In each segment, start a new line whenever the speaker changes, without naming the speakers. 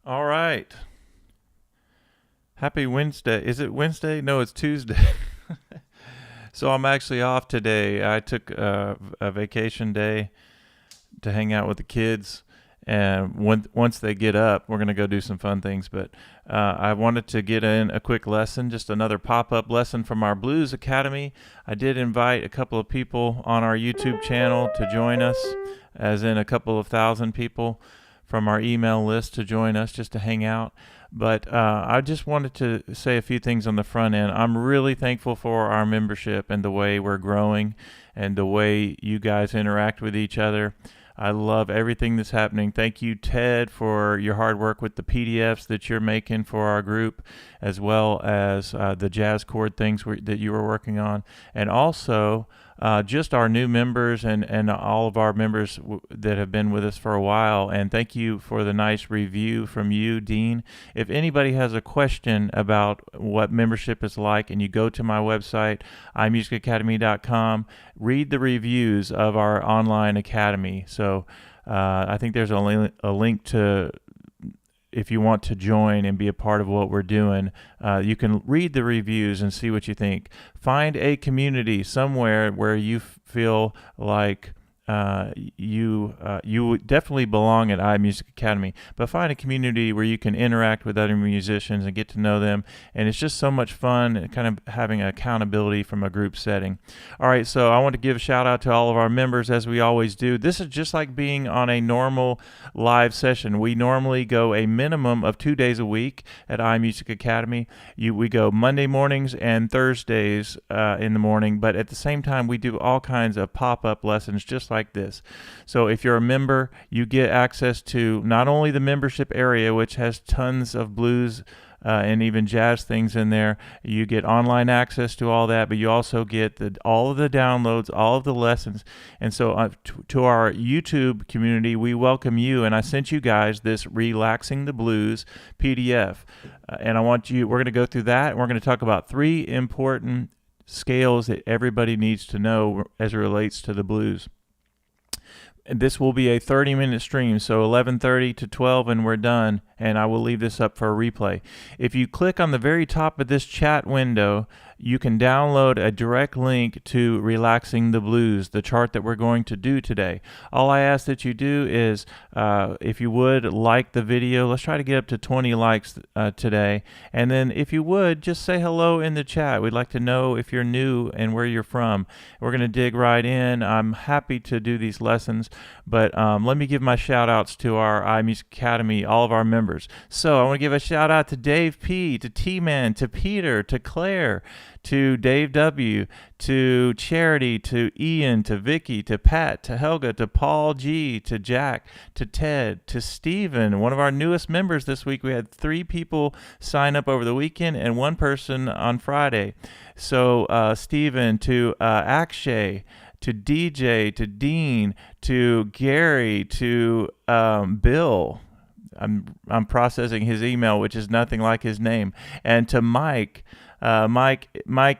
All right. Happy Wednesday. Is it Wednesday? No, it's Tuesday. So I'm actually off today. I took a vacation day to hang out with the kids. And once they get up, we're going to go do some fun things. But I wanted to get in a quick lesson, just another pop up lesson from our Blues Academy. I did invite a couple of people on our YouTube channel to join us, as in a couple of thousand people from our email list to join us just to hang out. But I just wanted to say a few things on the front end. I'm really thankful for our membership and the way we're growing and the way you guys interact with each other. I love everything that's happening. Thank you, Ted, for your hard work with the PDFs that you're making for our group, as well as the jazz chord things that you were working on. And also, just our new members and all of our members that have been with us for a while. And thank you for the nice review from you, Dean. If anybody has a question about what membership is like, and you go to my website, iMusicAcademy.com, read the reviews of our online academy. So I think there's a link to, if you want to join and be a part of what we're doing, you can read the reviews and see what you think. Find a community somewhere where you feel like you definitely belong at iMusic Academy, but find a community where you can interact with other musicians and get to know them. And it's just so much fun, kind of having accountability from a group setting. All right, so I want to give a shout out to all of our members, as we always do. This is just like being on a normal live session. We normally go a minimum of 2 days a week at iMusic Academy. We go Monday mornings and Thursdays in the morning, but at the same time we do all kinds of pop-up lessons just like this. So if you're a member, you get access to not only the membership area, which has tons of blues and even jazz things in there. You get online access to all that, but you also get all of the downloads, all of the lessons. And so to our YouTube community, we welcome you. And I sent you guys this Relaxing the Blues PDF. And we're going to go through that. And we're going to talk about 3 important scales that everybody needs to know as it relates to the blues. This will be a 30-minute stream, so 11:30 to 12, and we're done. And I will leave this up for a replay. If you click on the very top of this chat window, you can download a direct link to Relaxing the Blues, the chart that we're going to do today. All I ask that you do is, if you would, like the video. Let's try to get up to 20 likes today. And then if you would, just say hello in the chat. We'd like to know if you're new and where you're from. We're going to dig right in. I'm happy to do these lessons, but let me give my shout outs to our iMusic Academy, all of our members. So I want to give a shout out to Dave P, to T-Man, to Peter, to Claire, to Dave W, to Charity, to Ian, to Vicky, to Pat, to Helga, to Paul G, to Jack, to Ted, to Steven, one of our newest members this week. We had 3 people sign up over the weekend and 1 person on Friday. So Steven, to Akshay, to DJ, to Dean, to Gary, to Bill. I'm processing his email, which is nothing like his name, and to Mike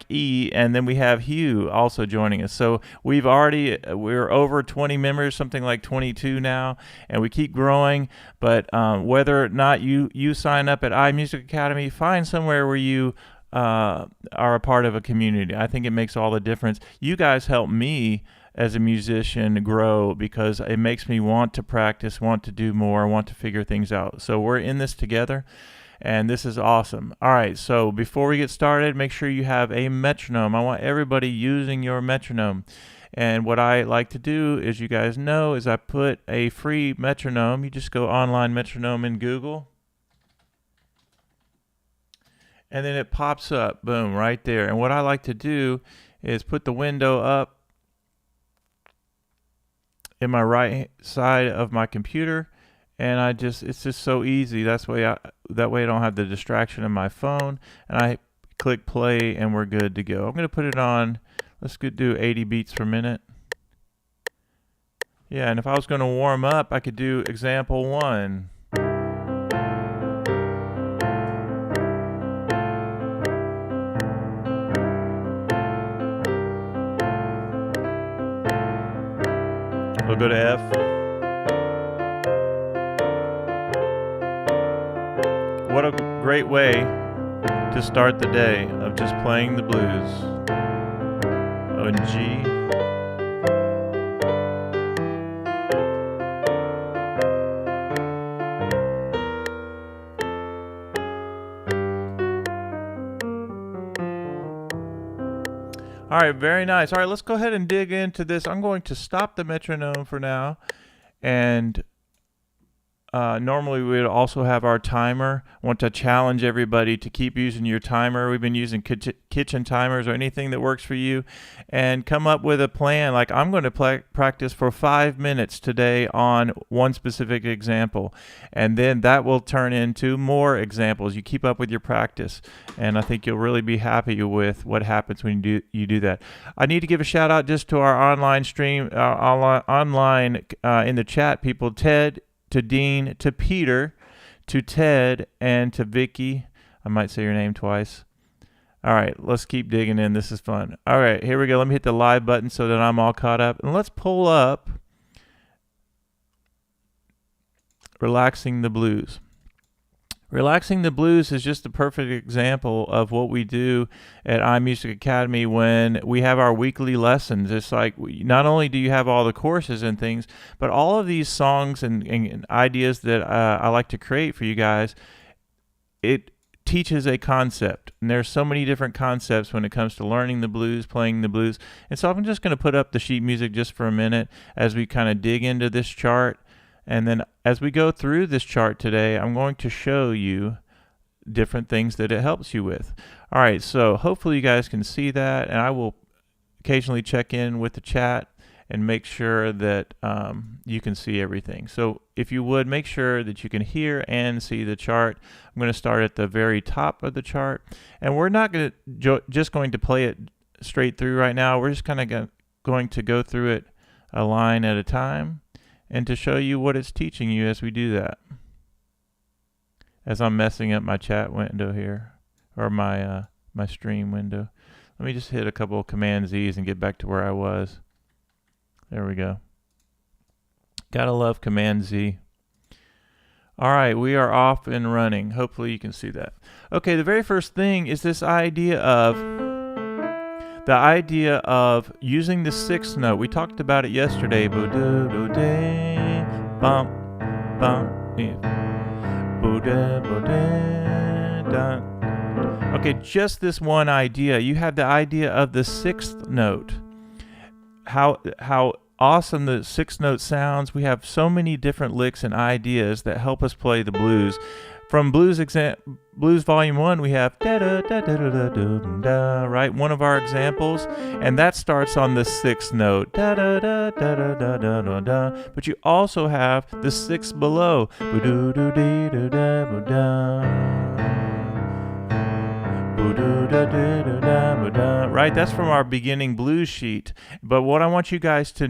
E, and then we have Hugh also joining us. So we're over 20 members, something like 22 now, and we keep growing. But whether or not you sign up at iMusic Academy, find somewhere where you are a part of a community. I think it makes all the difference. You guys help me as a musician grow, because it makes me want to practice, want to do more, want to figure things out. So we're in this together, and this is awesome. All right, so before we get started, make sure you have a metronome. I want everybody using your metronome. And what I like to do, as you guys know, is I put a free metronome. You just go online metronome in Google, and then it pops up, boom, right there. And what I like to do is put the window up in my right side of my computer, and it's just so easy. That way I don't have the distraction of my phone, and I click play and we're good to go. I'm going to put it on, let's do 80 beats per minute. Yeah, and if I was going to warm up, I could do example 1. We'll go to F. what a great way to start the day of just playing the blues. O and G. All right, very nice. All right, let's go ahead and dig into this. I'm going to stop the metronome for now, and normally we would also have our timer. I want to challenge everybody to keep using your timer. We've been using kitchen timers or anything that works for you, and come up with a plan. Like, I'm going to practice for 5 minutes today on one specific example, and then that will turn into more examples. You keep up with your practice, and I think you'll really be happy with what happens when you do that. I need to give a shout out just to our online stream, online in the chat people, Ted, to Dean, to Peter, to Ted, and to Vicky. I might say your name twice. All right, let's keep digging in. This is fun. All right, here we go. Let me hit the live button so that I'm all caught up. And let's pull up Relaxing the Blues. Relaxing the Blues is just a perfect example of what we do at iMusicAcademy when we have our weekly lessons. It's like, not only do you have all the courses and things, but all of these songs and ideas that I like to create for you guys, it teaches a concept. And there's so many different concepts when it comes to learning the blues, playing the blues. And so I'm just going to put up the sheet music just for a minute as we kind of dig into this chart. And then as we go through this chart today, I'm going to show you different things that it helps you with. All right, so hopefully you guys can see that, and I will occasionally check in with the chat and make sure that you can see everything. So if you would, make sure that you can hear and see the chart. I'm going to start at the very top of the chart, and we're not going to just going to play it straight through right now. We're just kind of going to go through it a line at a time, and to show you what it's teaching you as we do that. As I'm messing up my chat window here, or my my stream window. Let me just hit a couple of Command Z's and get back to where I was. There we go. Gotta love Command Z. All right, we are off and running. Hopefully you can see that. Okay, the very first thing is this idea of using the sixth note. We talked about it yesterday. Bump, bump, okay, just this one idea. You have the idea of the sixth note. How awesome the sixth note sounds. We have so many different licks and ideas that help us play the blues. From Blues Volume 1, we have da-da-da-da-da-da-da, right? One of our examples, and that starts on the sixth note. Da-da-da-da-da-da-da-da. But you also have the sixth below. Right? That's from our beginning blues sheet. But what I want you guys to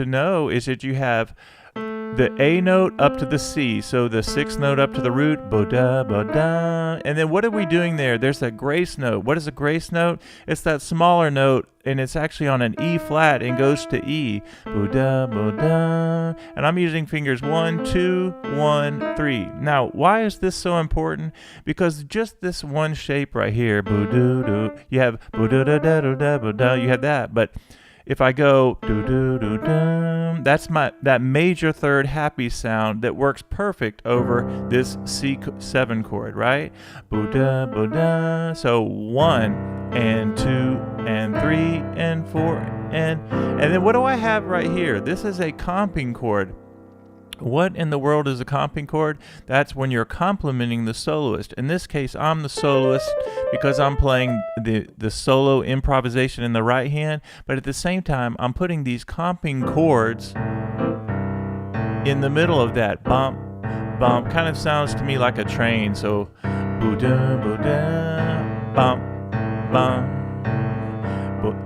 know is that you have the A note up to the C, so the sixth note up to the root, bo-da, bo-da. And then what are we doing there? There's that grace note. What is a grace note? It's that smaller note, and it's actually on an E flat and goes to E. Bo-da, bo-da. And I'm using fingers 1, 2, 1, 3. Now, why is this so important? Because just this one shape right here, bo-do-do, you have bo-da-da-da-da-da-da, you have that, but if I go do-do-do-dum, that's that major third happy sound that works perfect over this C7 chord, right? Bo-da, bo-da. So 1 and 2 and 3 and 4 and then what do I have right here? This is a comping chord. What in the world is a comping chord? That's when you're complementing the soloist. In this case, I'm the soloist because I'm playing the solo improvisation in the right hand, but at the same time, I'm putting these comping chords in the middle of that. Bump, bump, kind of sounds to me like a train. So, boo-da, boo-da, bump, bump.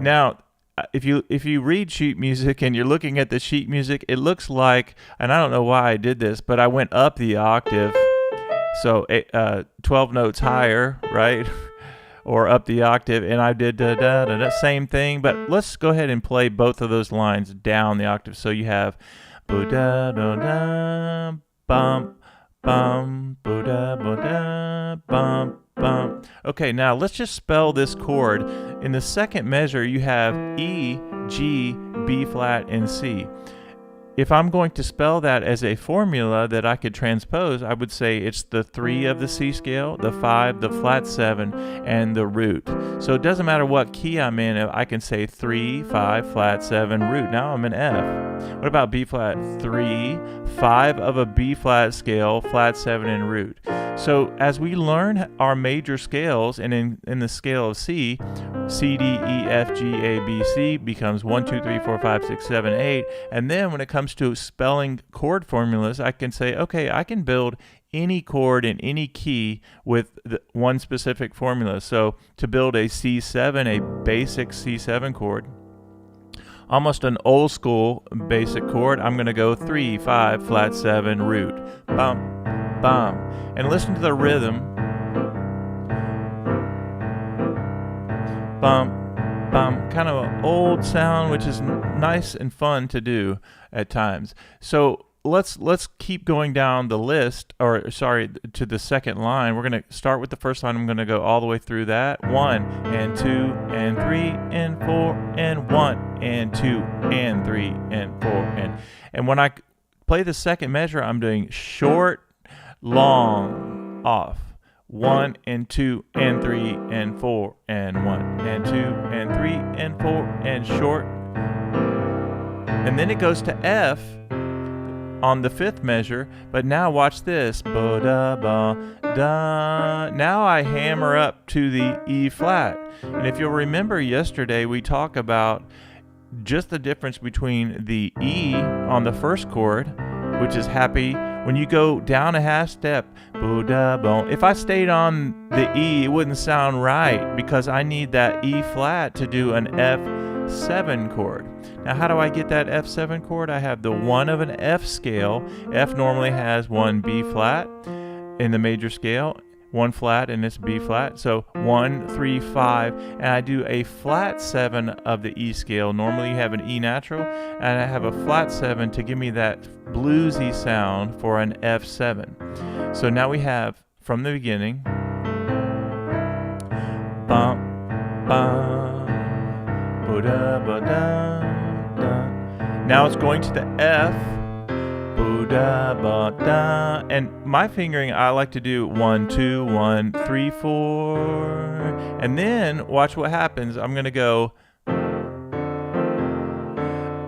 Now, if you read sheet music and you're looking at the sheet music, it looks like, and I don't know why I did this, but I went up the octave, so 12 notes higher, right? Or up the octave, and I did da-da-da-da, same thing, but let's go ahead and play both of those lines down the octave. So you have bo-da-da-da, bump, bum, bo-da, bo-da, bum, bum. Okay, now let's just spell this chord. In the second measure, you have E, G, B flat, and C. If I'm going to spell that as a formula that I could transpose, I would say it's the 3 of the C scale, the 5, the flat 7, and the root. So it doesn't matter what key I'm in, I can say 3, 5, flat 7, root. Now I'm in F. What about B flat? 3, 5 of a B flat scale, flat 7, and root. So as we learn our major scales, and in the scale of C, C, D, E, F, G, A, B, C becomes 1, 2, 3, 4, 5, 6, 7, 8. And then when it comes to spelling chord formulas, I can say, okay, I can build any chord in any key with one specific formula. So to build a C7, a basic C7 chord, almost an old school basic chord, I'm going to go 3, 5, flat 7, root, bum, bum. And listen to the rhythm. Bum, bum, kind of an old sound, which is nice and fun to do at times. So let's keep going down the list, or sorry, to the second line. We're going to start with the first line. I'm going to go all the way through that. 1 and 2 and 3 and 4 and 1 and 2 and 3 and 4 and when I play the second measure, I'm doing short, long, off. 1 and 2 and 3 and 4 and 1 and 2 and 3 and 4 and short. And then it goes to F on the fifth measure, but now watch this. Ba da ba da. Now I hammer up to the E flat. And if you'll remember yesterday, we talked about just the difference between the E on the first chord, which is happy. When you go down a half step, if I stayed on the E, it wouldn't sound right because I need that E flat to do an F7 chord. Now, how do I get that F7 chord? I have the 1 of an F scale. F normally has 1 B flat in the major scale, 1 flat, and it's B flat. So 1, 3, 5, and I do a flat 7 of the E scale. Normally you have an E natural, and I have a flat 7 to give me that bluesy sound for an F7. So now we have, from the beginning, bum, bum, ba-da, ba-da, da. Now it's going to the F, da, ba, da. And my fingering, I like to do 1, 2, 1, 3, 4. And then watch what happens. I'm going to go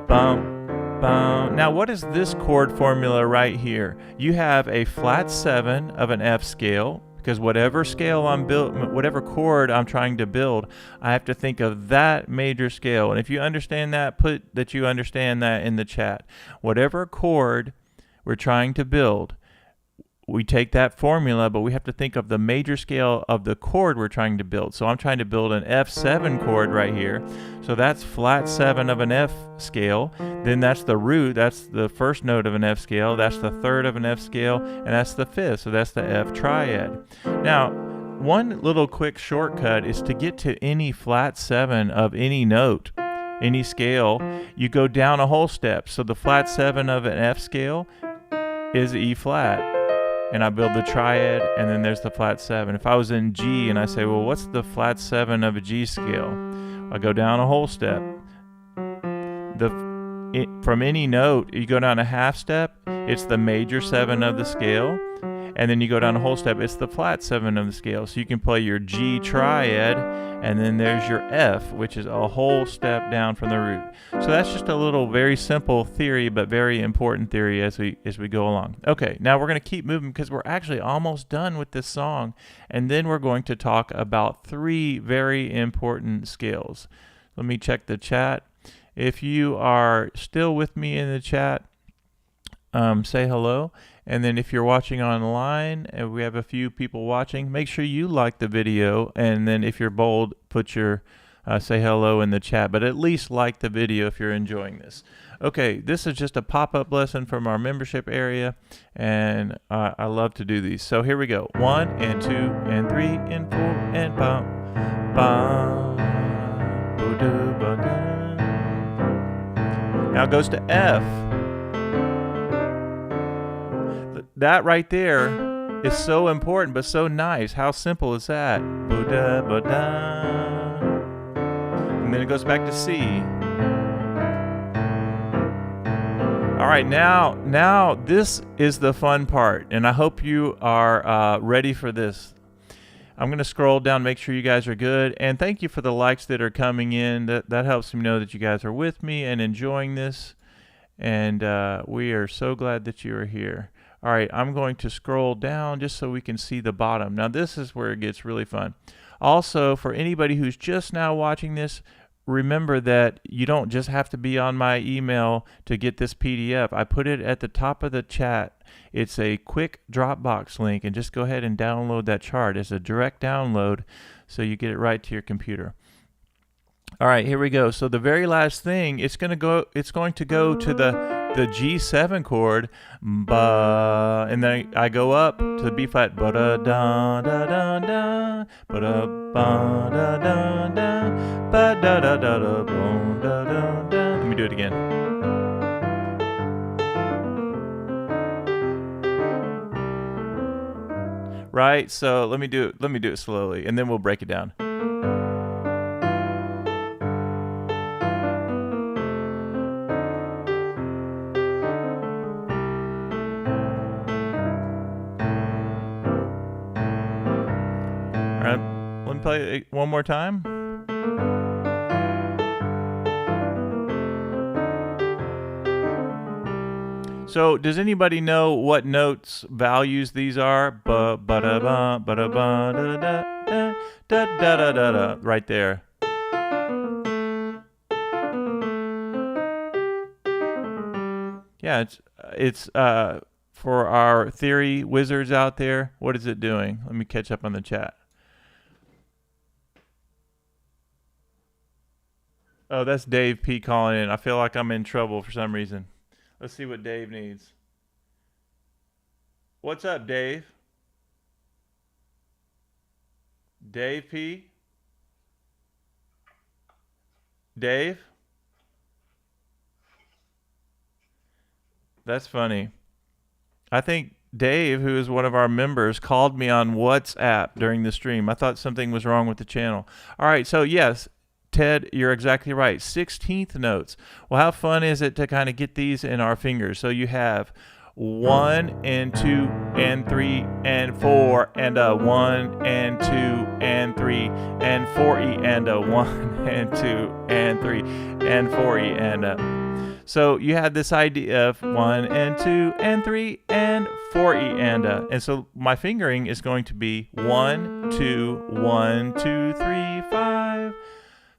bum, bum. Now, what is this chord formula right here? You have a flat 7 of an F scale, because whatever scale whatever chord I'm trying to build, I have to think of that major scale. And if you understand that, put that you understand that in the chat. Whatever chord we're trying to build, we take that formula, but we have to think of the major scale of the chord we're trying to build. So I'm trying to build an F7 chord right here. So that's flat 7 of an F scale. Then that's the root. That's the first note of an F scale. That's the third of an F scale. And that's the fifth. So that's the F triad. Now, one little quick shortcut is to get to any flat 7 of any note, any scale, you go down a whole step. So the flat 7 of an F scale is E flat, and I build the triad, and then there's the flat 7. If I was in G and I say, well, what's the flat 7 of a G scale? I go down a whole step. From any note, you go down a half step, it's the major 7 of the scale, and then you go down a whole step, it's the flat 7 of the scale. So you can play your G triad, and then there's your F, which is a whole step down from the root. So that's just a little very simple theory, but very important theory as we go along. Okay, now we're going to keep moving because we're actually almost done with this song, and then we're going to talk about 3 very important scales. Let me check the chat. If you are still with me in the chat, say hello. And then if you're watching online, and we have a few people watching, make sure you like the video. And then if you're bold, put your say hello in the chat. But at least like the video if you're enjoying this. Okay, this is just a pop-up lesson from our membership area. And I love to do these. So here we go. 1 and 2 and 3 and 4 and bum, bum, ba-da, ba-da. Now it goes to F. that right there is so important, but so nice. How simple is that? Ba-da, ba-da. And then it goes back to C. All right, now this is the fun part, and I hope you are ready for this. I'm going to scroll down, make sure you guys are good, and thank you for the likes that are coming in. That helps me know that you guys are with me and enjoying this, and we are so glad that you are here. All right, I'm going to scroll down just so we can see the bottom. Now this is where it gets really fun. Also, for anybody who's just now watching this, remember that you don't just have to be on my email to get this PDF. I put it at the top of the chat. It's a quick Dropbox link, and just go ahead and download that chart. It's a direct download, so you get it right to your computer. All right, here we go. So the very last thing, it's going to go to the G7 chord, ba, and then I go up to the B flat, ba da da da da da, ba da ba da da da, ba da da da da, boom da da da. Let me do it again. Right? So let me do it slowly, and then we'll break it down. Let me play it one more time. So, does anybody know what notes values these are? Ba ba da ba ba da ba da da da da da da da. Right there. Yeah, it's for our theory wizards out there. What is it doing? Let me catch up on the chat. Oh, that's Dave P calling in. I feel like I'm in trouble for some reason. Let's see what Dave needs. What's up, Dave? Dave P? Dave? That's funny. I think Dave, who is one of our members, called me on WhatsApp during the stream. I thought something was wrong with the channel. All right, so yes, Ted, you're exactly right. 16th notes. Well, how fun is it to kind of get these in our fingers? So you have 1 and 2 and 3 and 4 and a 1 and 2 and 3 and 4E and a 1 and 2 and 3 and 4E and a. So you have this idea of 1 and 2 and 3 and 4E and a. And so my fingering is going to be 1, 2, 1, 2, 3, 5.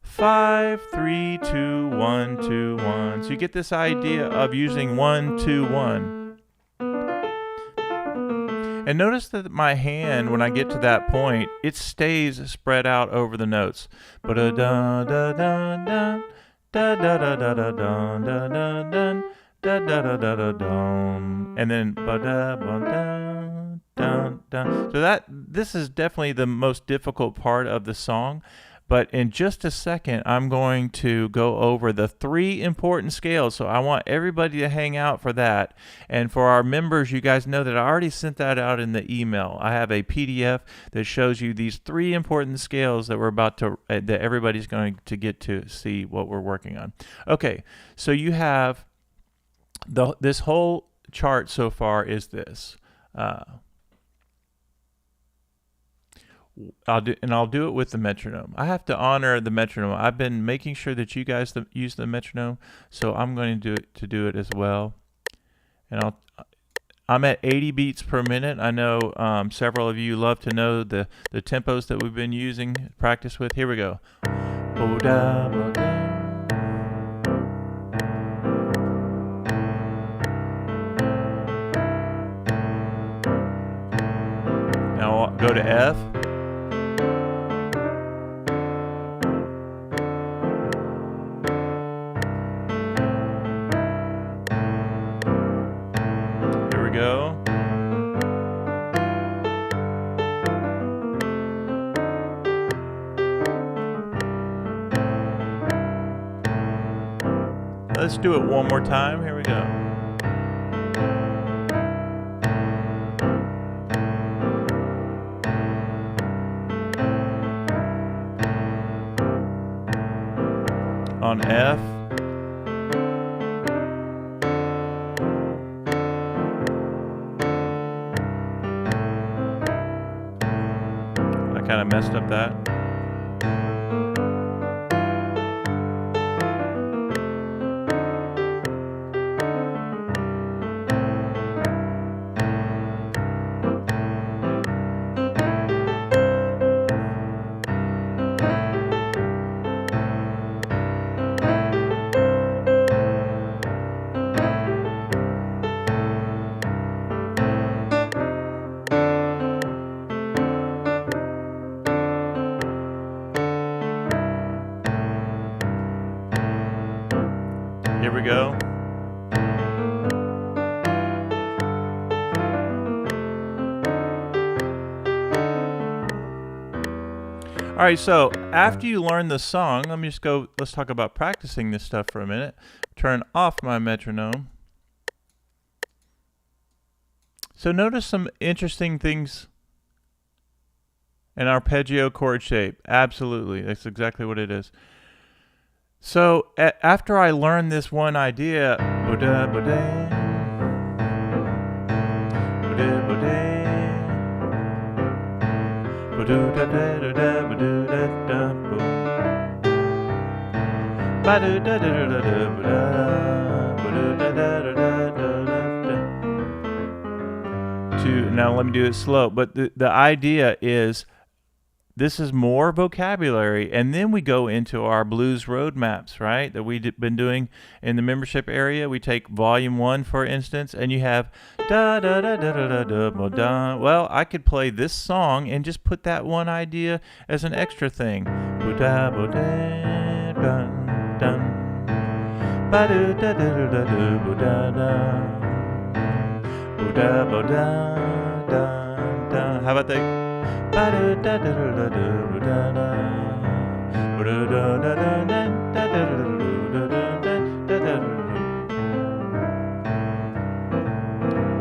5, 3, 2, 1, 2, 1. So you get this idea of using 1, 2, 1. And notice that my hand, when I get to that point, it stays spread out over the notes. Ba da da da da da da da da da da da da da da da da da da, and then ba da ba da da da. So this is definitely the most difficult part of the song. But in just a second, I'm going to go over the 3 important scales. So I want everybody to hang out for that. And for our members, you guys know that I already sent that out in the email. I have a PDF that shows you these 3 important scales that we're about to, that everybody's going to get to see what we're working on. Okay, so you have this whole chart so far is this. I'll do it with the metronome. I have to honor the metronome. I've been making sure that you guys use the metronome, so I'm going to do it as well. And I'm at 80 beats per minute. I know several of you love to know the tempos that we've been using practice with. Here we go. Now I'll go to F. Go. Let's do it one more time. Here we go. on F. I kind of messed up that. Here we go. All right, so after you learn the song, let's talk about practicing this stuff for a minute. Turn off my metronome. So notice some interesting things. An arpeggio chord shape. Absolutely, that's exactly what it is. So after I learned this one idea, now let me do it slow, but the idea is this is more vocabulary, and then we go into our blues roadmaps, right, that we've been doing in the membership area. We take volume 1, for instance, and you have da da da da da da da da. Well, I could play this song and just put that one idea as an extra thing. Da da da da da. How about that?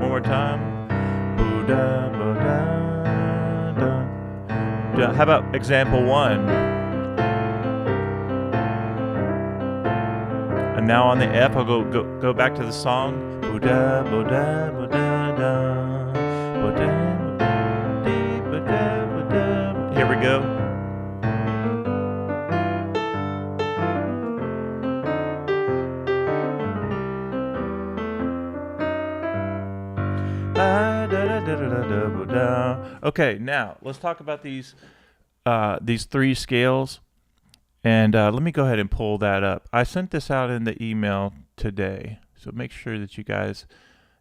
One more time. How about example 1? And now on the F, I'll go back to the song. Here we go. Okay, now let's talk about these 3 scales. And let me go ahead and pull that up. I sent this out in the email today, so make sure that you guys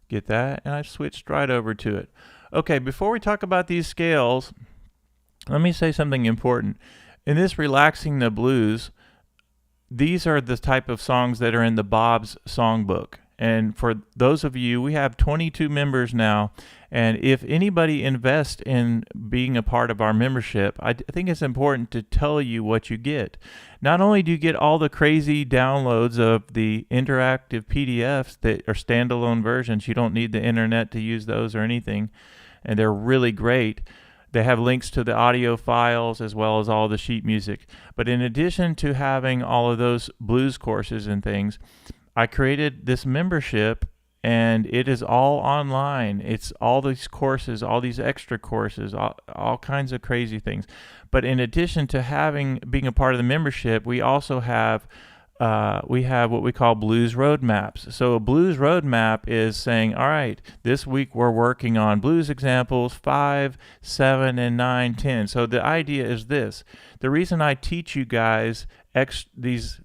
get that. And I switched right over to it. Okay, before we talk about these scales, let me say something important. In this Relaxing the Blues, these are the type of songs that are in the Bob's Songbook. And for those of you, we have 22 members now. And if anybody invests in being a part of our membership, I think it's important to tell you what you get. Not only do you get all the crazy downloads of the interactive PDFs that are standalone versions, you don't need the internet to use those or anything, and they're really great. They have links to the audio files as well as all the sheet music. But in addition to having all of those blues courses and things, I created this membership, and it is all online. It's all these courses, all these extra courses, all kinds of crazy things. But in addition to being a part of the membership, we also have what we call blues roadmaps. So a blues roadmap is saying, all right, this week we're working on blues examples 5, 7, and 9, 10. So the idea is this. The reason I teach you guys these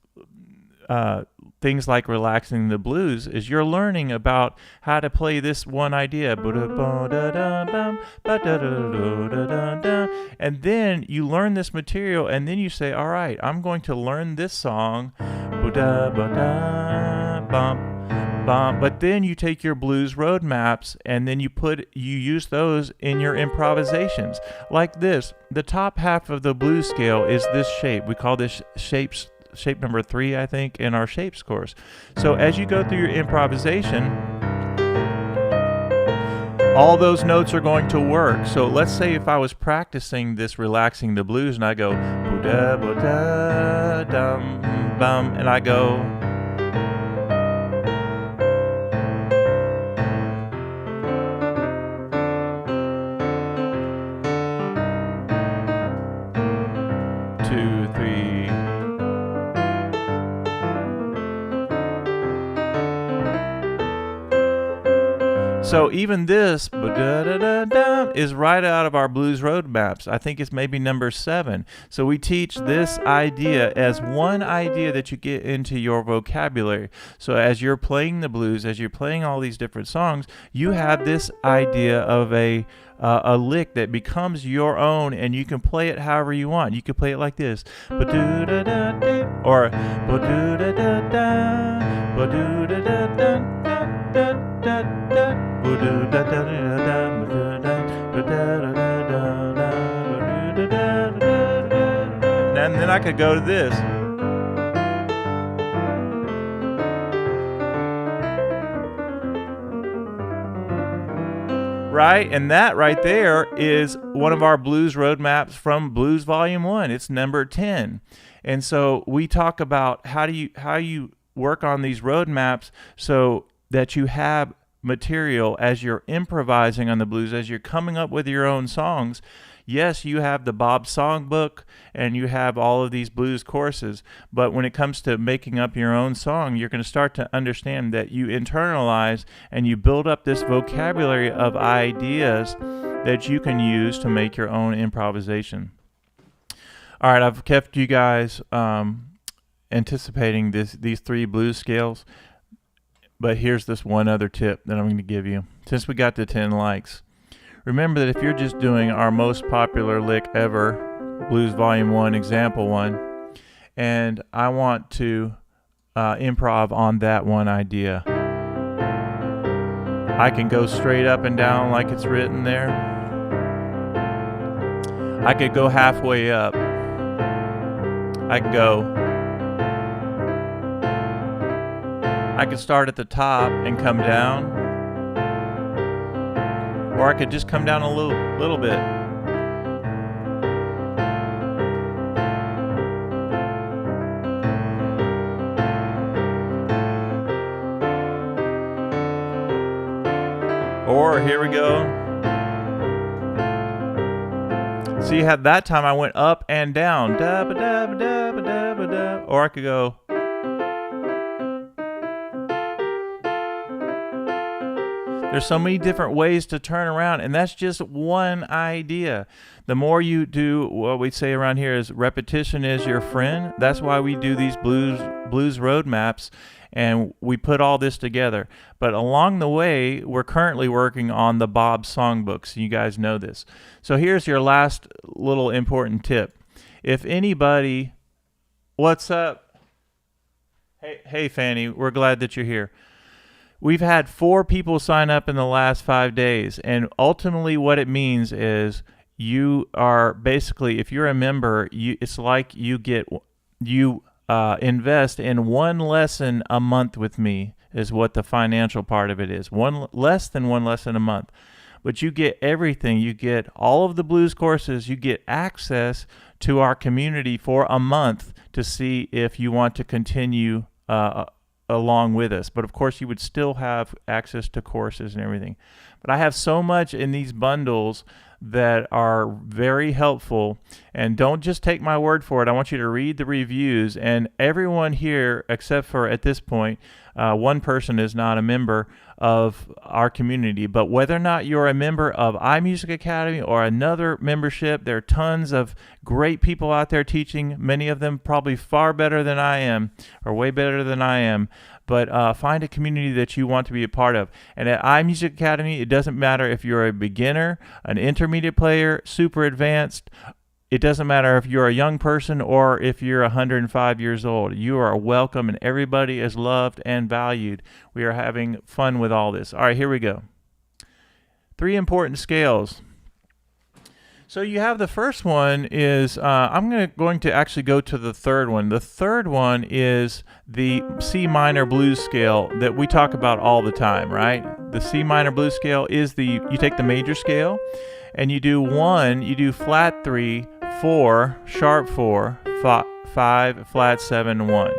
things like Relaxing the Blues is you're learning about how to play this one idea. And then you learn this material, and then you say, all right, I'm going to learn this song. But then you take your blues roadmaps, and then you use those in your improvisations. Like this. The top half of the blues scale is this shape. We call this shape number 3, I think, in our shapes course. So as you go through your improvisation, all those notes are going to work. So let's say if I was practicing this Relaxing the Blues and I go bum, and I go. Two, three. So even this is right out of our blues roadmaps. I think it's maybe number 7. So we teach this idea as one idea that you get into your vocabulary. So as you're playing the blues, as you're playing all these different songs, you have this idea of a lick that becomes your own, and you can play it however you want. You can play it like this, or and then I could go to this. Right? And that right there is one of our blues roadmaps from Blues Volume 1. It's number 10. And so we talk about how you work on these roadmaps so that you have material as you're improvising on the blues, as you're coming up with your own songs. Yes, you have the Bob Songbook and you have all of these blues courses, but when it comes to making up your own song, you're going to start to understand that you internalize and you build up this vocabulary of ideas that you can use to make your own improvisation. All right, I've kept you guys anticipating these 3 blues scales, but here's this one other tip that I'm going to give you. Since we got to 10 likes, remember that if you're just doing our most popular lick ever, Blues Volume 1, Example 1, and I want to improv on that one idea, I can go straight up and down like it's written there. I could go halfway up. I could start at the top and come down, or I could just come down a little bit. Or here we go. See how that time I went up and down. Da ba da ba da ba da ba da. Or I could go. There's so many different ways to turn around, and that's just one idea. The more you do, what we say around here is repetition is your friend. That's why we do these blues roadmaps, and we put all this together. But along the way, we're currently working on the Bob Songbook, so you guys know this. So here's your last little important tip. If anybody, what's up? Hey Fanny, we're glad that you're here. We've had 4 people sign up in the last 5 days, and ultimately what it means is you are basically, if you're a member, it's like you invest in 1 lesson a month with me is what the financial part of it is. Less than 1 lesson a month. But you get everything. You get all of the blues courses. You get access to our community for a month to see if you want to continue along with us. But of course you would still have access to courses and everything. But I have so much in these bundles that are very helpful, and don't just take my word for it. I want you to read the reviews, and everyone here except for at this point 1 person is not a member of our community. But whether or not you're a member of iMusicAcademy or another membership, there are tons of great people out there teaching, many of them probably far better than I am, or way better than I am. But find a community that you want to be a part of. And at iMusicAcademy, it doesn't matter if you're a beginner, an intermediate player, super advanced. It doesn't matter if you're a young person or if you're 105 years old. You are welcome, and everybody is loved and valued. We are having fun with all this. All right, here we go. 3 important scales. So you have the first one is, I'm going to actually go to the third one. The third one is the C minor blues scale that we talk about all the time, right? The C minor blues scale is you take the major scale and you do flat 3, 4, sharp 4, 5, flat 7, 1.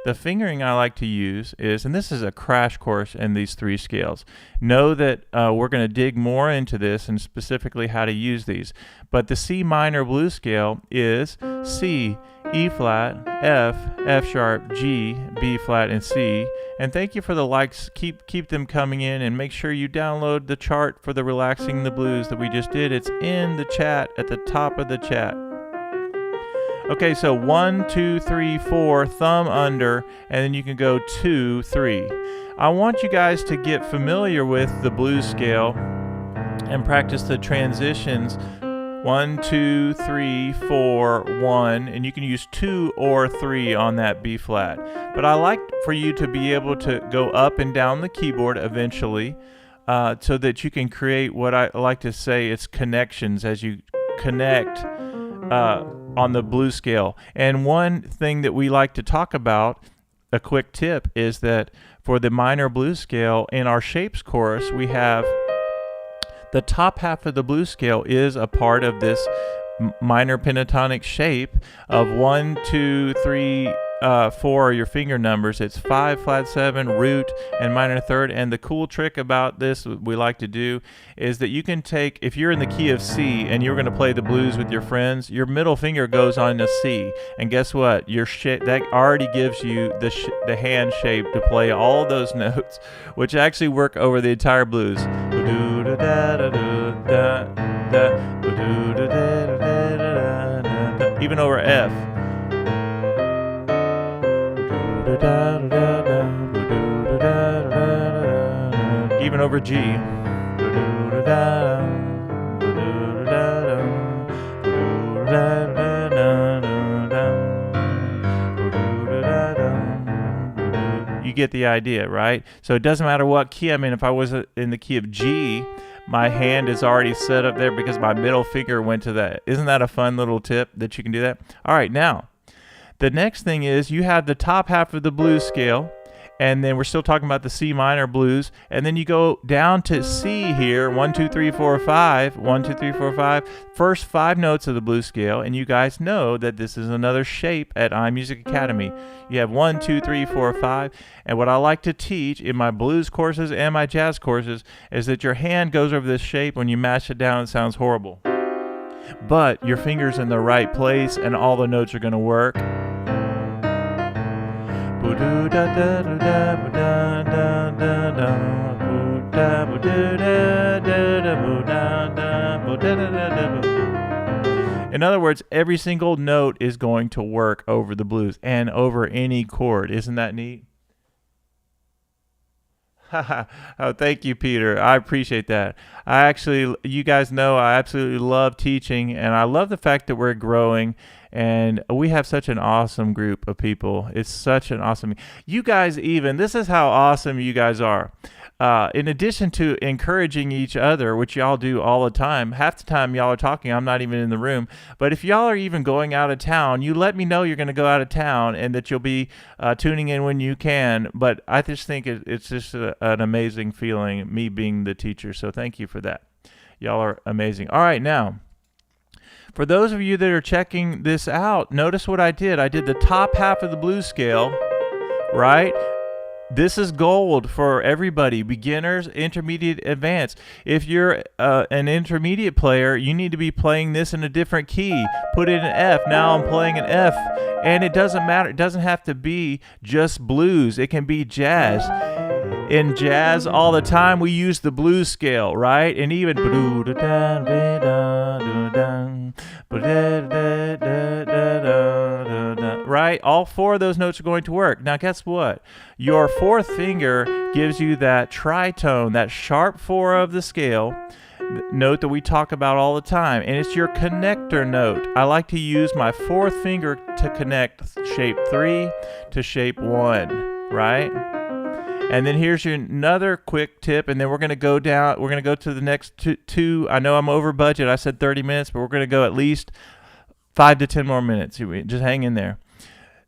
The fingering I like to use is, and this is a crash course in these 3 scales. Know that we're going to dig more into this and specifically how to use these. But the C minor blues scale is C, E flat, F, F sharp, G, B flat, and C. And thank you for the likes. Keep them coming in, and make sure you download the chart for the Relaxing the Blues that we just did. It's in the chat at the top of the chat. Okay, so 1, 2, 3, 4, thumb under, and then you can go 2, 3. I want you guys to get familiar with the blues scale and practice the transitions. 1, 2, 3, 4, 1, and you can use 2 or 3 on that B flat. But I like for you to be able to go up and down the keyboard eventually, so that you can create what I like to say it's connections as you connect on the blues scale. And one thing that we like to talk about, a quick tip, is that for the minor blues scale in our shapes course, we have the top half of the blues scale is a part of this minor pentatonic shape of 1, 2, 3, 4 are your finger numbers. It's 5, flat 7, root, and minor third. And the cool trick about this we like to do is that you can take, if you're in the key of C and you're going to play the blues with your friends, your middle finger goes on to C, and guess what? Your that already gives you the hand shape to play all those notes, which actually work over the entire blues. Even over F. Even over G. You get the idea, right? So it doesn't matter what key I'm in. If I was in the key of G, my hand is already set up there because my middle finger went to that. Isn't that a fun little tip that you can do that? All right, now, the next thing is you have the top half of the blues scale, and then we're still talking about the C minor blues, and then you go down to C here, 1, 2, 3, 4, 5, 1, 2, 3, 4, 5, first 5 notes of the blues scale, and you guys know that this is another shape at iMusicAcademy. You have 1, 2, 3, 4, 5, and what I like to teach in my blues courses and my jazz courses is that your hand goes over this shape. When you mash it down, it sounds horrible. But your finger's in the right place, and all the notes are going to work. In other words, every single note is going to work over the blues and over any chord. Isn't that neat? Oh, thank you, Peter. I appreciate that. You guys know I absolutely love teaching, and I love the fact that we're growing, and we have such an awesome group of people. It's such an awesome, you guys this is how awesome you guys are. In addition to encouraging each other, which y'all do all the time, half the time y'all are talking, I'm not even in the room. But if y'all are even going out of town, you let me know you're going to go out of town and that you'll be tuning in when you can. But I just think it's just an amazing feeling, me being the teacher. So thank you for that. Y'all are amazing. All right, now, for those of you that are checking this out, notice what I did. I did the top half of the blues scale, right? This is gold for everybody, beginners, intermediate, advanced. If you're an intermediate player, you need to be playing this in a different key. Put it in F. Now I'm playing an F, and it doesn't matter. It doesn't have to be just blues. It can be jazz. In jazz, all the time, we use the blues scale, right? And even right? All 4 of those notes are going to work. Now, guess what? Your 4th finger gives you that tritone, that sharp 4 of the scale note that we talk about all the time, and it's your connector note. I like to use my 4th finger to connect shape 3 to shape 1, right? And then here's another quick tip, and then we're going to go down. We're going to go to the next two. I know I'm over budget. I said 30 minutes, but we're going to go at least 5 to 10 more minutes. Just hang in there.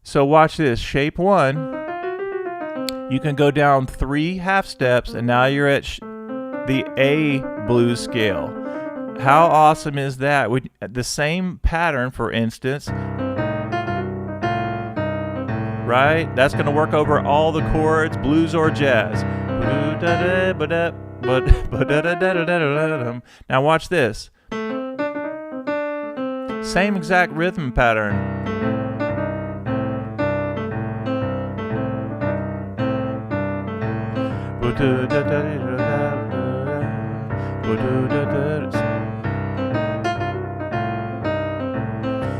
So watch this. Shape 1. You can go down 3 half steps, and now you're at the A blues scale. How awesome is that? The same pattern, for instance. right? That's going to work over all the chords, blues or jazz. Now watch this. Same exact rhythm pattern.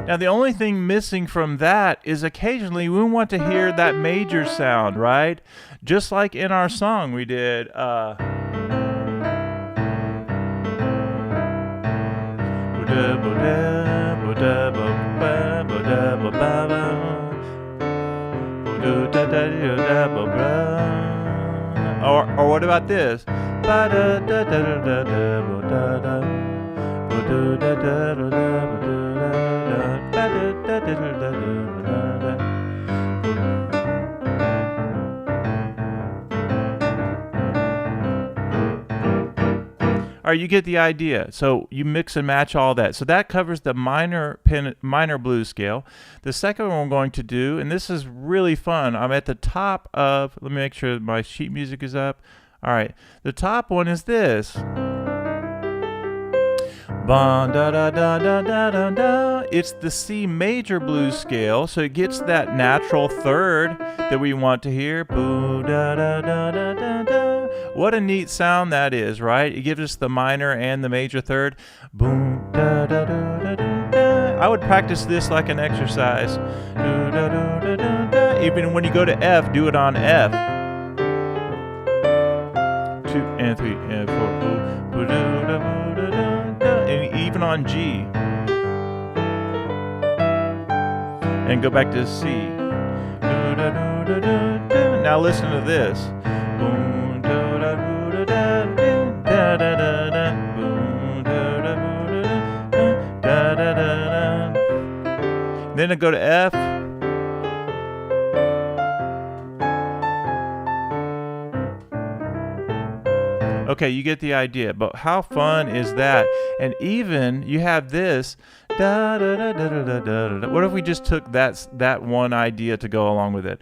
Now the only thing missing from that is occasionally we want to hear that major sound, right? Just like in our song we did or what about this? All right, you get the idea. So you mix and match all that. So that covers the minor blues scale. The second one we're going to do, and this is really fun. I'm at the top of, let me make sure my sheet music is up. All right, the top one is this. It's the C major blues scale, so it gets that natural third that we want to hear. What a neat sound that is, right? It gives us the minor and the major third. I would practice this like an exercise. Even when you go to F, do it on F. 2 and 3 and 4. And even on G. And go back to C. Now listen to this. Then I go to F. Okay, you get the idea, but how fun is that? And even you have this. What if we just took that one idea to go along with it?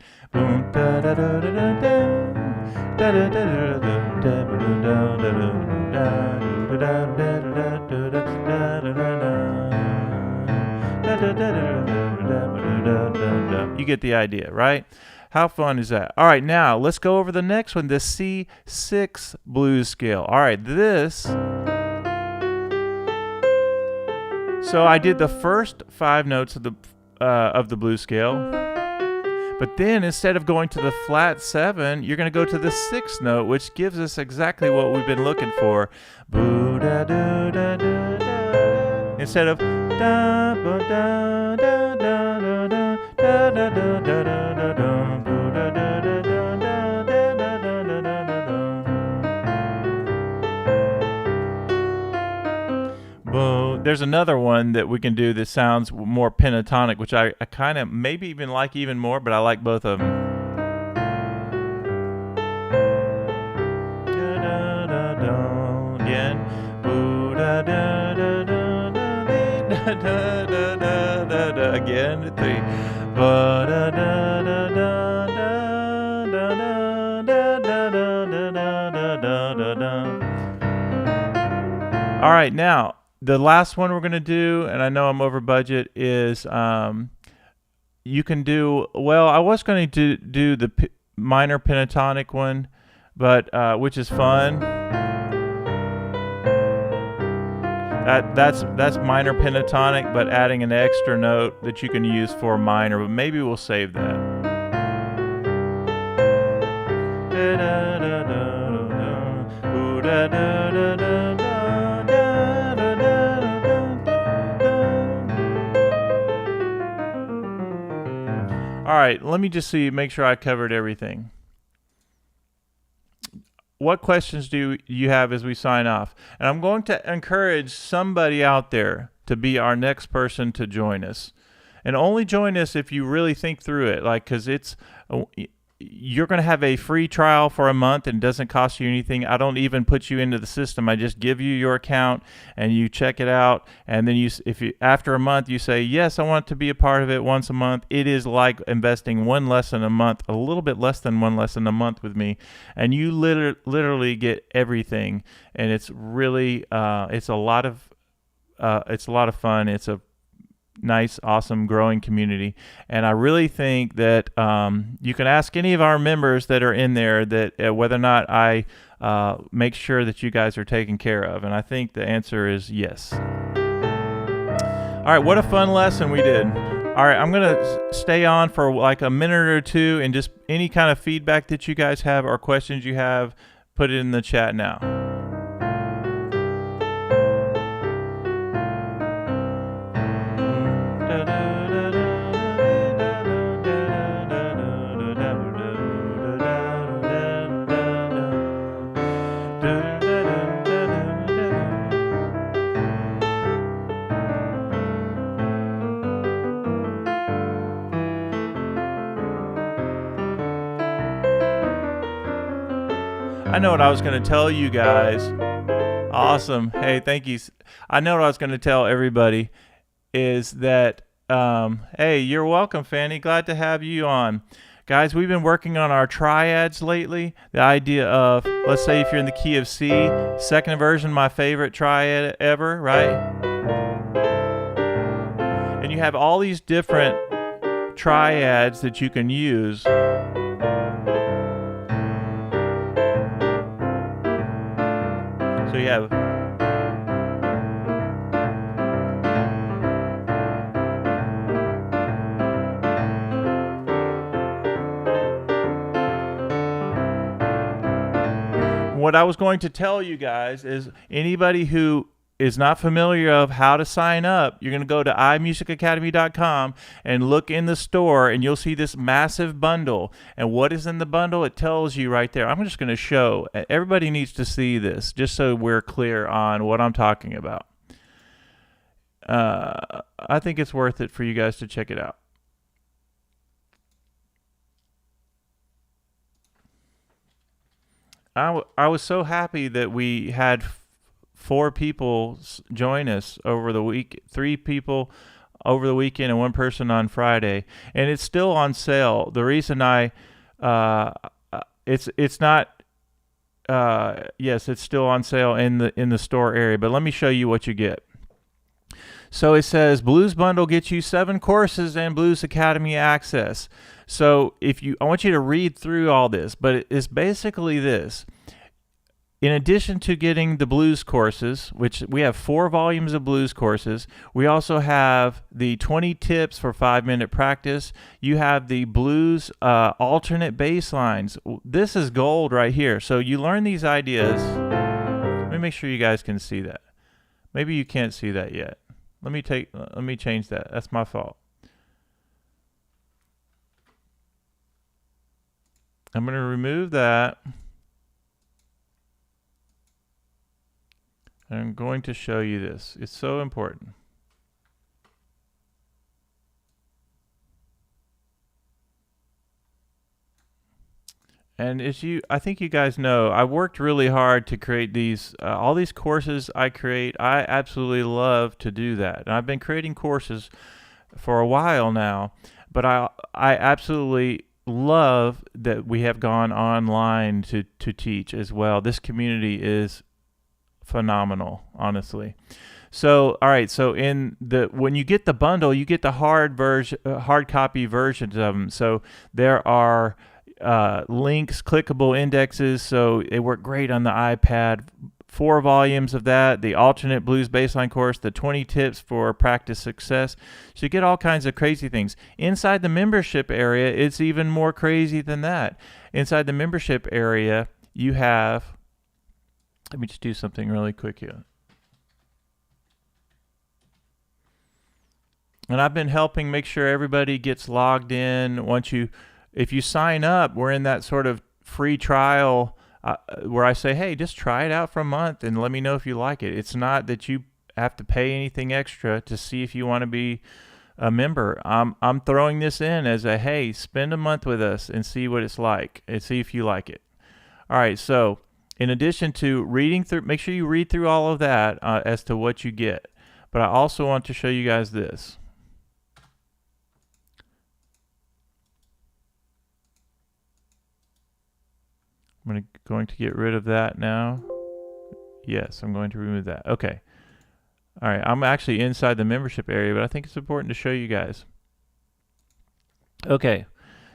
You get the idea, right? How fun is that? All right, now let's go over the next one, the C6 blues scale. All right, this. So I did the first 5 notes of the blues scale, but then instead of going to the flat 7, you're going to go to the 6th note, which gives us exactly what we've been looking for. Instead of da ba da da da da da da da da da da da. There's another one that we can do that sounds more pentatonic, which I kind of maybe even like even more, but I like both of them. Again. Again. 3. All right, now the last one we're going to do, and I know I'm over budget, is you can do, well, I was going to do the minor pentatonic one, but which is fun. That's minor pentatonic, but adding an extra note that you can use for minor, but maybe we'll save that. All right, let me just make sure I covered everything. What questions do you have as we sign off? And I'm going to encourage somebody out there to be our next person to join us. And only join us if you really think through it, like, because you're going to have a free trial for a month and it doesn't cost you anything. I don't even put you into the system. I just give you your account and you check it out. And then if you after a month you say, yes, I want to be a part of it once a month, it is like investing one lesson a month, a little bit less than one lesson a month with me. And you literally get everything. And it's really, it's a lot of fun. It's a nice, awesome, growing community, and I really think that you can ask any of our members that are in there that whether or not I make sure that you guys are taken care of, and I think the answer is yes. All right, what a fun lesson we did. All right, I'm gonna stay on for like a minute or two, and just any kind of feedback that you guys have or questions you have, put it in the chat now. I know what I was going to tell you guys. Awesome. Hey, thank you. I know what I was going to tell everybody is that, hey, you're welcome, Fanny. Glad to have you on. Guys, we've been working on our triads lately. The idea of, let's say if you're in the key of C, second version, my favorite triad ever, right? And you have all these different triads that you can use. So you have what I was going to tell you guys is anybody who is not familiar of how to sign up, you're going to go to iMusicAcademy.com and look in the store, and you'll see this massive bundle. And what is in the bundle? It tells you right there. I'm just going to show. Everybody needs to see this just so we're clear on what I'm talking about. I think it's worth it for you guys to check it out. I was so happy that we had 4 people join us over the week, 3 people over the weekend and 1 person on Friday, and it's still on sale. The reason it's not yes, it's still on sale in the store area, but let me show you what you get. So it says Blues Bundle gets you 7 courses and Blues Academy access. So I want you to read through all this, but it's basically this. In addition to getting the blues courses, which we have 4 volumes of blues courses, we also have the 20 tips for 5-minute practice. You have the blues alternate bass lines. This is gold right here. So you learn these ideas. Let me make sure you guys can see that. Maybe you can't see that yet. Let me change that. That's my fault. I'm going to remove that. I'm going to show you this. It's so important. And I think you guys know, I worked really hard to create these, all these courses I create. I absolutely love to do that. And I've been creating courses for a while now, but I absolutely love that we have gone online to teach as well. This community is phenomenal, honestly. So, all right. So when you get the bundle, you get the hard copy versions of them. So there are links, clickable indexes. So they work great on the iPad. 4 volumes of that, the alternate blues bassline course, the 20 tips for practice success. So you get all kinds of crazy things. Inside the membership area, it's even more crazy than that. Inside the membership area, you have, let me just do something really quick here. And I've been helping make sure everybody gets logged in. If you sign up, we're in that sort of free trial where I say, hey, just try it out for a month and let me know if you like it. It's not that you have to pay anything extra to see if you want to be a member, I'm throwing this in as a, hey, spend a month with us and see what it's like and see if you like it. All right, so in addition to reading through, make sure you read through all of that as to what you get. But I also want to show you guys this. I'm going to get rid of that now. Yes, I'm going to remove that. Okay. All right, I'm actually inside the membership area, but I think it's important to show you guys. Okay,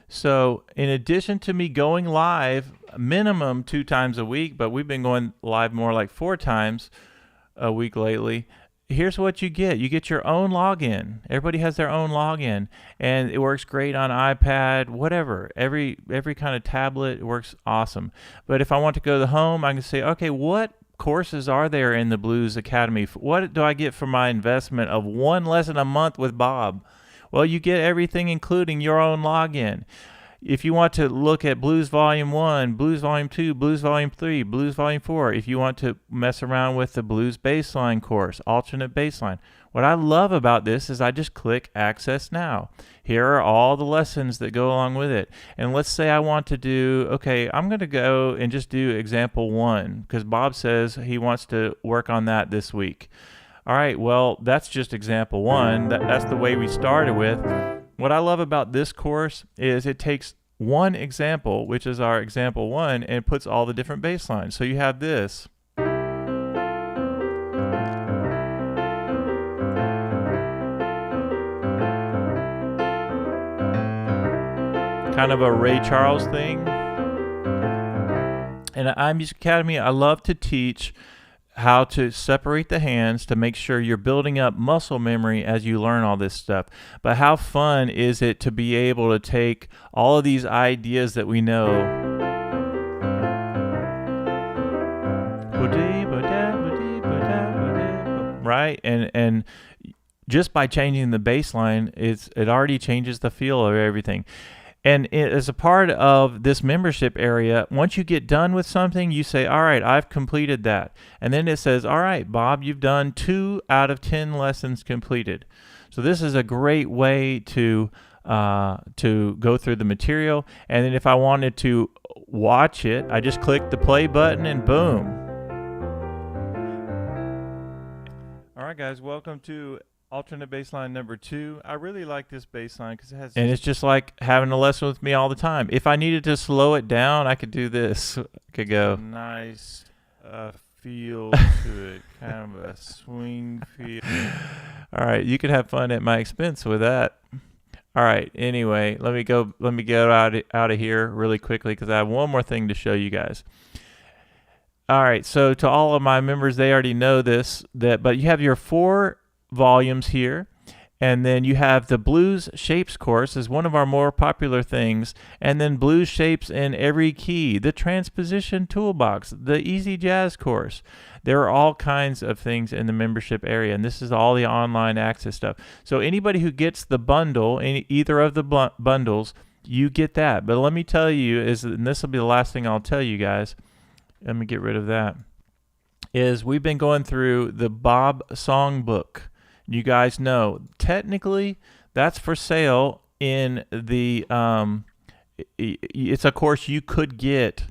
so in addition to me going live minimum 2 times a week, but we've been going live more like 4 times a week lately, here's what you get. You get your own login. Everybody has their own login, and it works great on iPad, whatever. Every kind of tablet, it works awesome. But if I want to go to the home, I can say, okay, what courses are there in the Blues Academy? What do I get for my investment of 1 lesson a month with Bob? Well, you get everything, including your own login. If you want to look at Blues Volume 1, Blues Volume 2, Blues Volume 3, Blues Volume 4, if you want to mess around with the Blues Bassline course, alternate bassline, what I love about this is I just click Access Now. Here are all the lessons that go along with it. And let's say I want to do, okay, I'm going to go and just do example 1 because Bob says he wants to work on that this week. All right, well, that's just example 1. That's the way we started with. What I love about this course is it takes one example, which is our example 1, and puts all the different bass lines. So you have this. Kind of a Ray Charles thing. And at iMusicAcademy, I love to teach how to separate the hands to make sure you're building up muscle memory as you learn all this stuff. But how fun is it to be able to take all of these ideas that we know, right? And just by changing the bass line, it already changes the feel of everything. And as a part of this membership area, once you get done with something, you say, all right, I've completed that. And then it says, all right, Bob, you've done 2 out of 10 lessons completed. So this is a great way to go through the material. And then if I wanted to watch it, I just click the play button and boom. All right, guys, welcome to alternate bassline number 2. I really like this bassline because it has, and it's just like having a lesson with me all the time. If I needed to slow it down, I could do this. I could go nice feel to it, kind of a swing feel. All right, you can have fun at my expense with that. All right, anyway, let me get out of here really quickly because I have one more thing to show you guys. All right, so to all of my members, they already know this, but you have your 4 volumes here, and then you have the Blues Shapes course is one of our more popular things, and then Blues Shapes in every key, the Transposition Toolbox, the Easy Jazz course. There are all kinds of things in the membership area, and this is all the online access stuff. So anybody who gets the bundle, either of the bundles, you get that. But let me tell you, and this will be the last thing I'll tell you guys, let me get rid of that, is we've been going through the Bob Songbook. You guys know, technically, that's for sale in the, it's a course you could get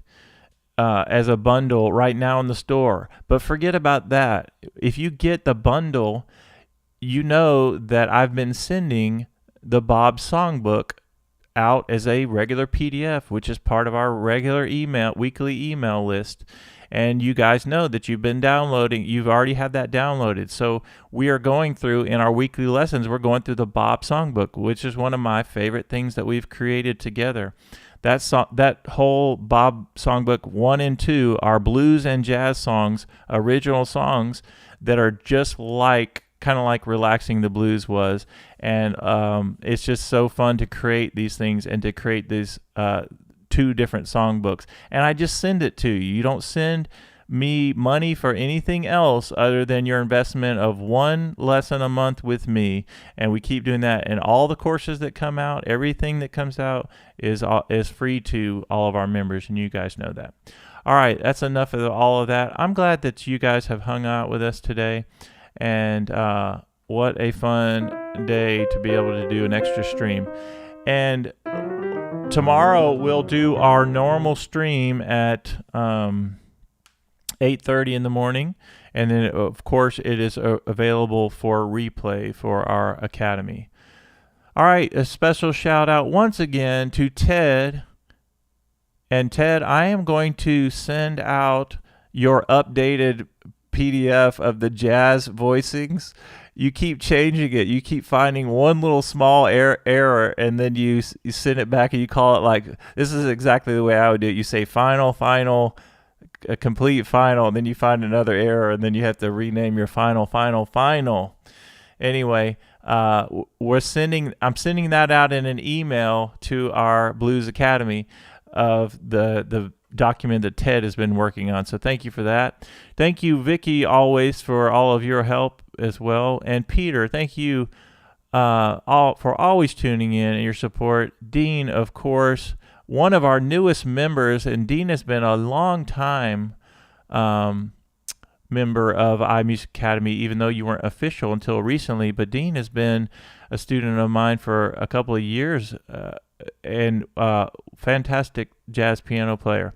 as a bundle right now in the store. But forget about that. If you get the bundle, you know that I've been sending the Bob Songbook out as a regular PDF, which is part of our regular weekly email list. And you guys know that you've been downloading, you've already had that downloaded. So we are going through, in our weekly lessons, we're going through the Bob Songbook, which is one of my favorite things that we've created together. That whole Bob Songbook 1 and 2 are blues and jazz songs, original songs that are just like, kind of like Relaxing the Blues was. And it's just so fun to create these things and to create these 2 different songbooks, and I just send it to you. You don't send me money for anything else other than your investment of 1 lesson a month with me, and we keep doing that. And all the courses that come out, everything that comes out is free to all of our members, and you guys know that. All right, that's enough of all of that. I'm glad that you guys have hung out with us today, and what a fun day to be able to do an extra stream. And tomorrow we'll do our normal stream at 8:30 in the morning, and then of course it is available for replay for our academy. All right, a special shout out once again to Ted. And Ted, I am going to send out your updated PDF of the jazz voicings. You keep changing it. You keep finding one little small error, and then you send it back, and you call it like, this is exactly the way I would do it. You say final, a complete final, and then you find another error, and then you have to rename your final. Anyway, I'm sending that out in an email to our Blues Academy of the document that Ted has been working on. So thank you for that. Thank you, Vicky, always for all of your help as well. And Peter, thank you for always tuning in and your support. Dean, of course, one of our newest members, and Dean has been a long time member of iMusicAcademy, even though you weren't official until recently. But Dean has been a student of mine for a couple of years, and fantastic jazz piano player.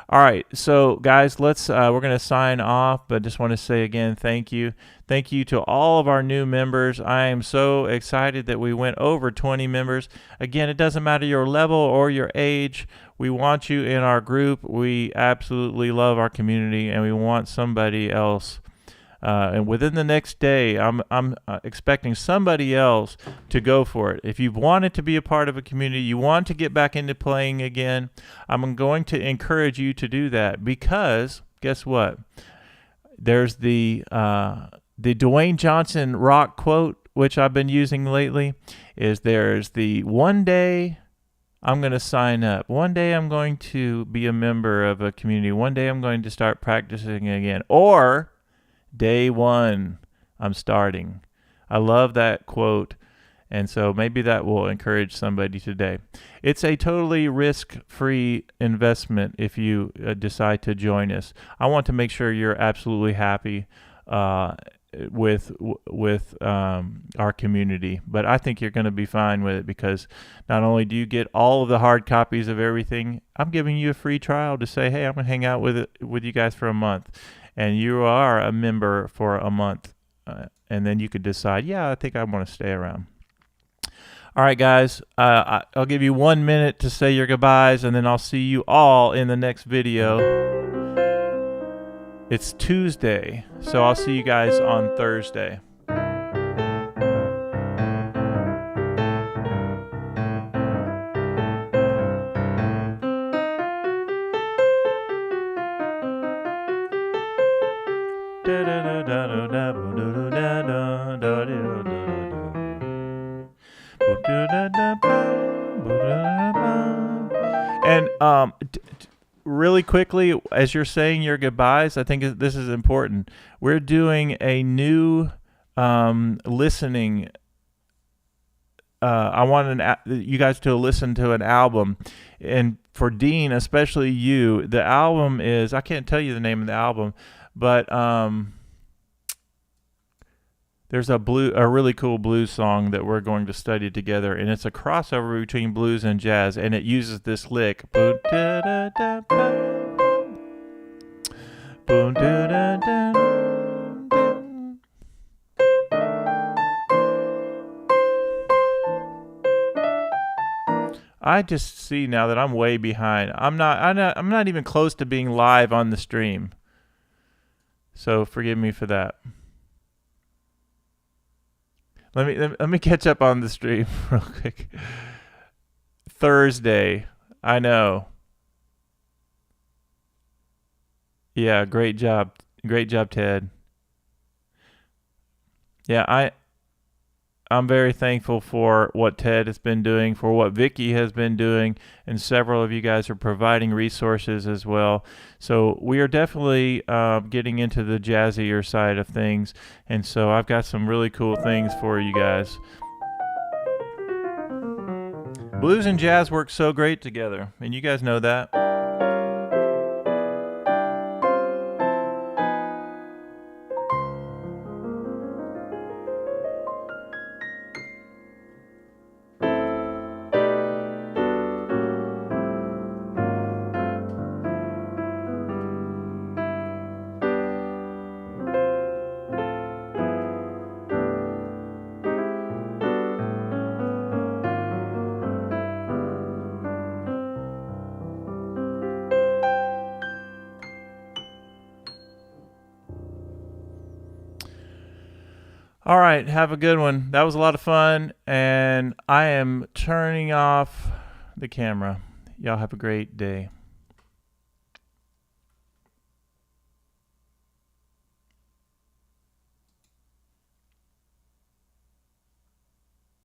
All right, so guys, let's we're going to sign off, but just want to say again, thank you to all of our new members. I am so excited that we went over 20 members. Again, it doesn't matter your level or your age. We want you in our group. We absolutely love our community, and we want somebody else. And within the next day, I'm expecting somebody else to go for it. If you've wanted to be a part of a community, you want to get back into playing again, I'm going to encourage you to do that, because guess what? There's the Dwayne Johnson rock quote, which I've been using lately, is there's the one day I'm going to sign up. One day I'm going to be a member of a community. One day I'm going to start practicing again. Or day one, I'm starting. I love that quote, and so maybe that will encourage somebody today. It's a totally risk-free investment if you decide to join us. I want to make sure you're absolutely happy with our community, but I think you're going to be fine with it, because not only do you get all of the hard copies of everything, I'm giving you a free trial to say, hey, I'm going to hang out with you guys for a month. And you are a member for a month, and then you could decide, yeah, I think I want to stay around. All right, guys, I'll give you 1 minute to say your goodbyes, and then I'll see you all in the next video. It's Tuesday, so I'll see you guys on Thursday. And really quickly, as you're saying your goodbyes, I think this is important. We're doing a new listening. I want you guys to listen to an album, and for Dean, especially you, the album is, I can't tell you the name of the album, but there's a really cool blues song that we're going to study together, and it's a crossover between blues and jazz, and it uses this lick. I just see now that I'm way behind. I'm not even close to being live on the stream. So forgive me for that. Let me catch up on the stream real quick. Thursday. I know. Yeah, great job. Great job, Ted. Yeah, I'm very thankful for what Ted has been doing, for what Vicky has been doing, and several of you guys are providing resources as well. So we are definitely getting into the jazzier side of things, and so I've got some really cool things for you guys. Blues and jazz work so great together, and you guys know that. All right, have a good one. That was a lot of fun, and I am turning off the camera. Y'all have a great day.